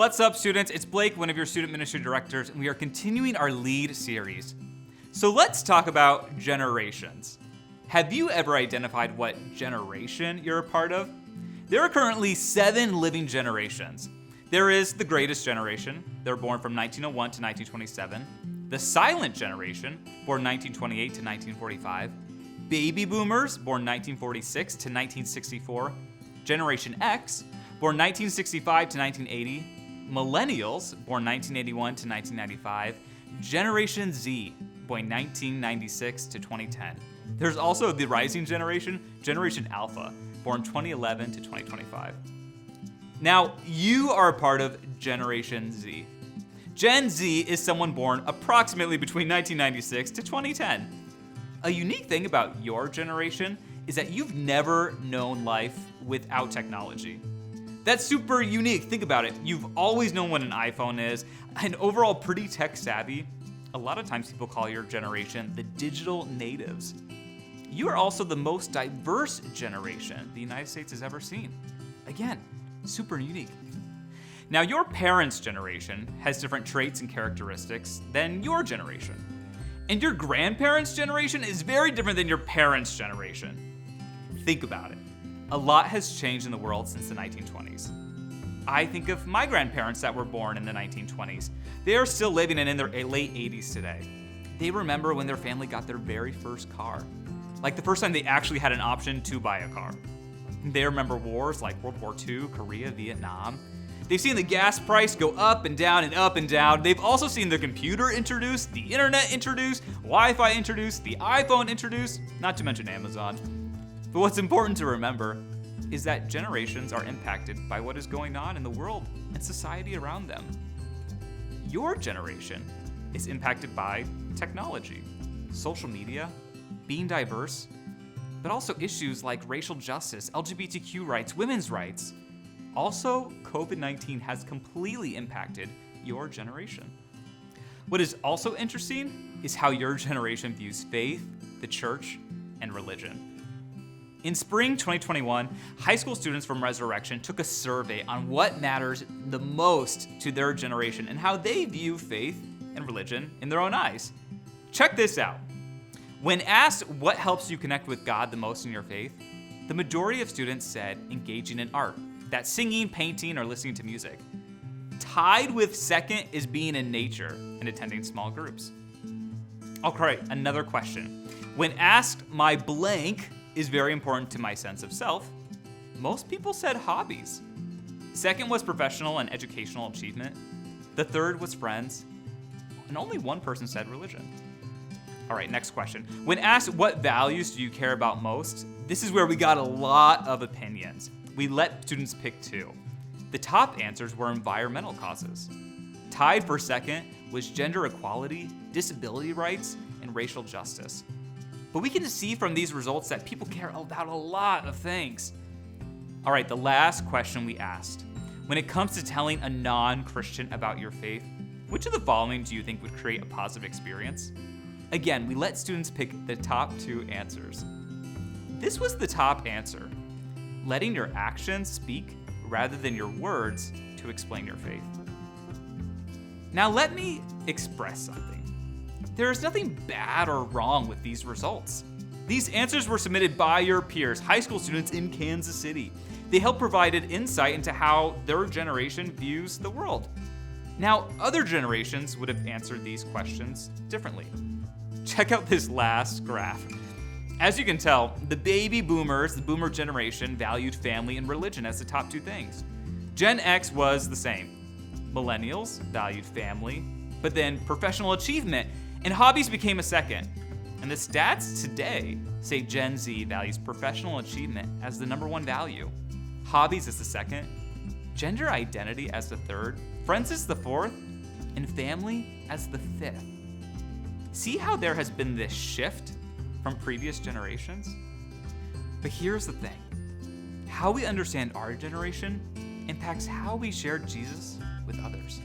What's up, students? It's Blake, one of your student ministry directors, and we are continuing our LEAD series. So let's talk about generations. Have you ever identified what generation you're a part of? There are currently 7 living generations. There is the greatest generation. They're born from 1901 to 1927. The silent generation, born 1928 to 1945. Baby boomers, born 1946 to 1964. Generation X, born 1965 to 1980. Millennials, born 1981 to 1995. Generation Z, born 1996 to 2010. There's also the rising generation, Generation Alpha, born 2011 to 2025. Now, you are a part of Generation Z. Gen Z is someone born approximately between 1996 to 2010. A unique thing about your generation is that you've never known life without technology. That's super unique. Think about it. You've always known what an iPhone is, and overall pretty tech savvy. A lot of times people call your generation the digital natives. You are also the most diverse generation the United States has ever seen. Again, super unique. Now, your parents' generation has different traits and characteristics than your generation. And your grandparents' generation is very different than your parents' generation. Think about it. A lot has changed in the world since the 1920s. I think of my grandparents that were born in the 1920s. They are still living in their late 80s today. They remember when their family got their very first car, like the first time they actually had an option to buy a car. They remember wars like World War II, Korea, Vietnam. They've seen the gas price go up and down and up and down. They've also seen the computer introduced, the internet introduced, Wi-Fi introduced, the iPhone introduced, not to mention Amazon. But what's important to remember is that generations are impacted by what is going on in the world and society around them. Your generation is impacted by technology, social media, being diverse, but also issues like racial justice, LGBTQ rights, women's rights. Also, COVID-19 has completely impacted your generation. What is also interesting is how your generation views faith, the church, and religion. In spring 2021, high school students from Resurrection took a survey on what matters the most to their generation and how they view faith and religion in their own eyes. Check this out. When asked what helps you connect with God the most in your faith, the majority of students said engaging in art, that's singing, painting, or listening to music. Tied with second is being in nature and attending small groups. Okay, another question. When asked my blank is very important to my sense of self, most people said hobbies. Second was professional and educational achievement. The third was friends, and only one person said religion. All right, next question. When asked what values do you care about most, this is where we got a lot of opinions. We let students pick 2. The top answers were environmental causes. Tied for second was gender equality, disability rights, and racial justice. But we can see from these results that people care about a lot of things. All right, the last question we asked. When it comes to telling a non-Christian about your faith, which of the following do you think would create a positive experience? Again, we let students pick the top 2 answers. This was the top answer: letting your actions speak rather than your words to explain your faith. Now let me express something. There is nothing bad or wrong with these results. These answers were submitted by your peers, high school students in Kansas City. They helped provide insight into how their generation views the world. Now, other generations would have answered these questions differently. Check out this last graph. As you can tell, the baby boomers, the boomer generation, valued family and religion as the top 2 things. Gen X was the same. Millennials valued family, but then professional achievement and hobbies became a second. And the stats today say Gen Z values professional achievement as the number 1 value, hobbies as the second, gender identity as the third, friends as the 4th, and family as the 5th. See how there has been this shift from previous generations? But here's the thing. How we understand our generation impacts how we share Jesus with others.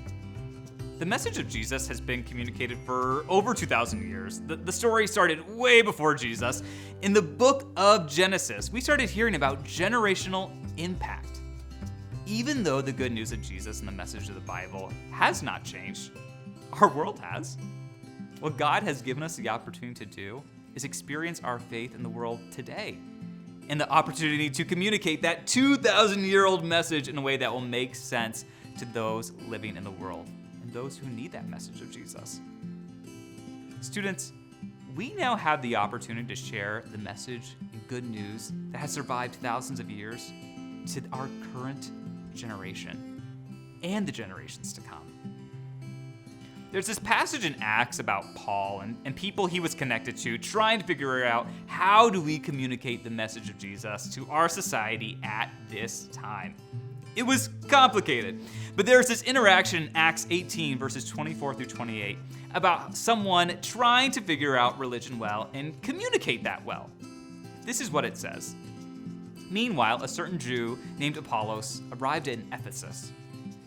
The message of Jesus has been communicated for over 2,000 years. The story started way before Jesus. In the book of Genesis, we started hearing about generational impact. Even though the good news of Jesus and the message of the Bible has not changed, our world has. What God has given us the opportunity to do is experience our faith in the world today, and the opportunity to communicate that 2,000-year-old message in a way that will make sense to those living in the world and those who need that message of Jesus. Students, we now have the opportunity to share the message and good news that has survived thousands of years to our current generation and the generations to come. There's this passage in Acts about Paul and people he was connected to trying to figure out how do we communicate the message of Jesus to our society at this time. It was complicated, but there's this interaction in Acts 18 verses 24 through 28 about someone trying to figure out religion well and communicate that well. This is what it says. Meanwhile, a certain Jew named Apollos arrived in Ephesus.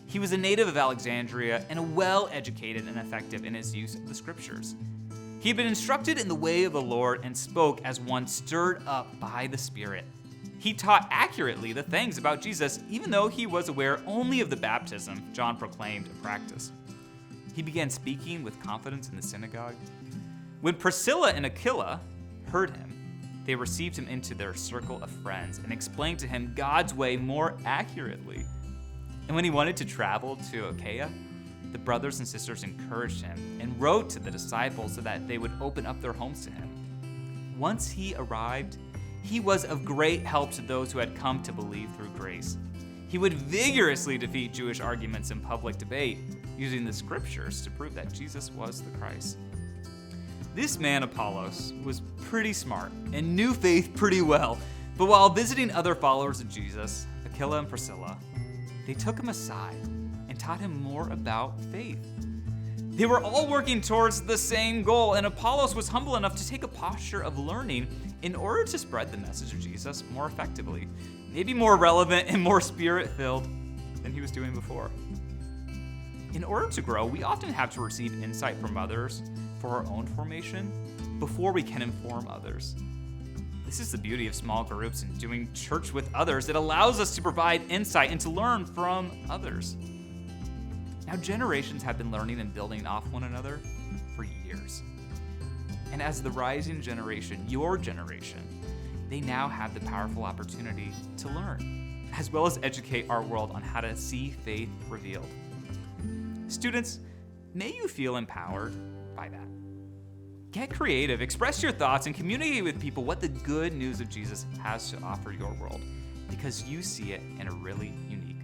He was a native of Alexandria and well-educated and effective in his use of the scriptures. He had been instructed in the way of the Lord and spoke as one stirred up by the Spirit. He taught accurately the things about Jesus, even though he was aware only of the baptism John proclaimed and practiced. He began speaking with confidence in the synagogue. When Priscilla and Aquila heard him, they received him into their circle of friends and explained to him God's way more accurately. And when he wanted to travel to Achaia, the brothers and sisters encouraged him and wrote to the disciples so that they would open up their homes to him. Once he arrived, he was of great help to those who had come to believe through grace. He would vigorously defeat Jewish arguments in public debate, using the scriptures to prove that Jesus was the Christ. This man, Apollos, was pretty smart and knew faith pretty well, but while visiting other followers of Jesus, Aquila and Priscilla, they took him aside and taught him more about faith. They were all working towards the same goal, and Apollos was humble enough to take a posture of learning in order to spread the message of Jesus more effectively, maybe more relevant and more spirit-filled than he was doing before. In order to grow, we often have to receive insight from others for our own formation before we can inform others. This is the beauty of small groups and doing church with others. It allows us to provide insight and to learn from others. Now, generations have been learning and building off one another for years. And as the rising generation, your generation, they now have the powerful opportunity to learn, as well as educate our world on how to see faith revealed. Students, may you feel empowered by that. Get creative, express your thoughts, and communicate with people what the good news of Jesus has to offer your world, because you see it in a really unique